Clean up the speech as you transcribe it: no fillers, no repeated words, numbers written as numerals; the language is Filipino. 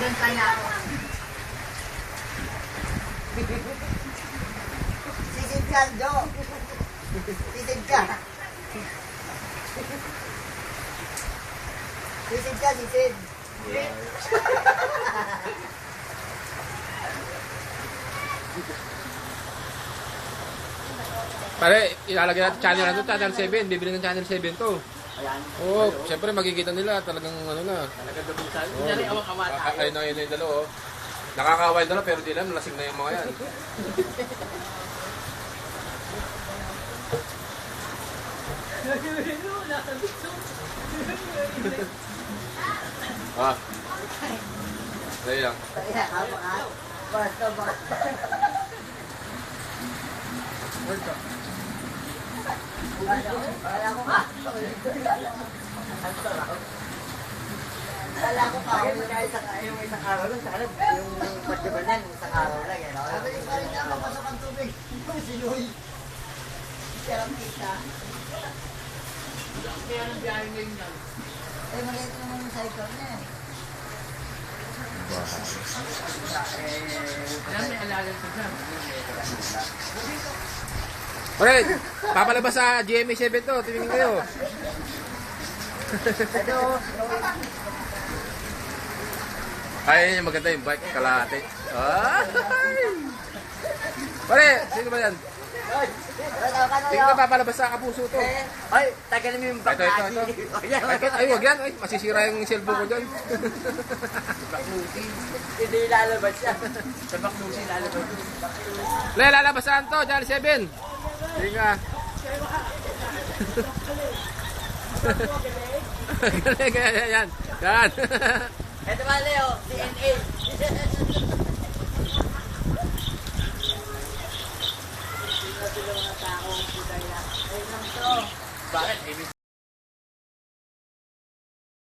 Nagkanta na ako. Sisid ka, Jo. Sisid ka. Sisid ka, sisid. Pare, ilalagay natin channel na to, channel 7. Bibili ng channel 7 to. Oo, siyempre makikita nila talagang ano na. Talagang dabusan. Kunyari, awang-awa tayo. Ayun na yun yung dalawa. Nakakaway dalawa pero di lang, lasing na yung mga yan. Ah. Dali lang. Basta, basta. Kala ko ka. Kala ko ka. Yung isang araw lang. Sana yung pagdiba niyan, isang araw lang. Sabi ni Parin na mapasok ang tubig. Si Louie. Siya lang kita. Kaya nang biyahe ngayon yan. Eh, maliit naman yung cycle niya eh. Kaya may alalan sa dyan. Alright, papalabas sa GMA 7 to, tingin kayo. Ito. Ay, maganda yung bike, kalahati. Ay! Pare, sino ba yan? Sino ba papalabas sa Kapuso to? Ay, tagal mo yung Ito. Ay, wag yan. Ay, masisira yung cellphone ko dyan. Hindi lalabas siya. Sa Baklusi lalabas. Le, lalabasan to, Channel 7. Sige nga. Galing, yan. Yan. Ito ba, Leo? DNA. Sino sila mga tao? Ayun lang to. Bakit?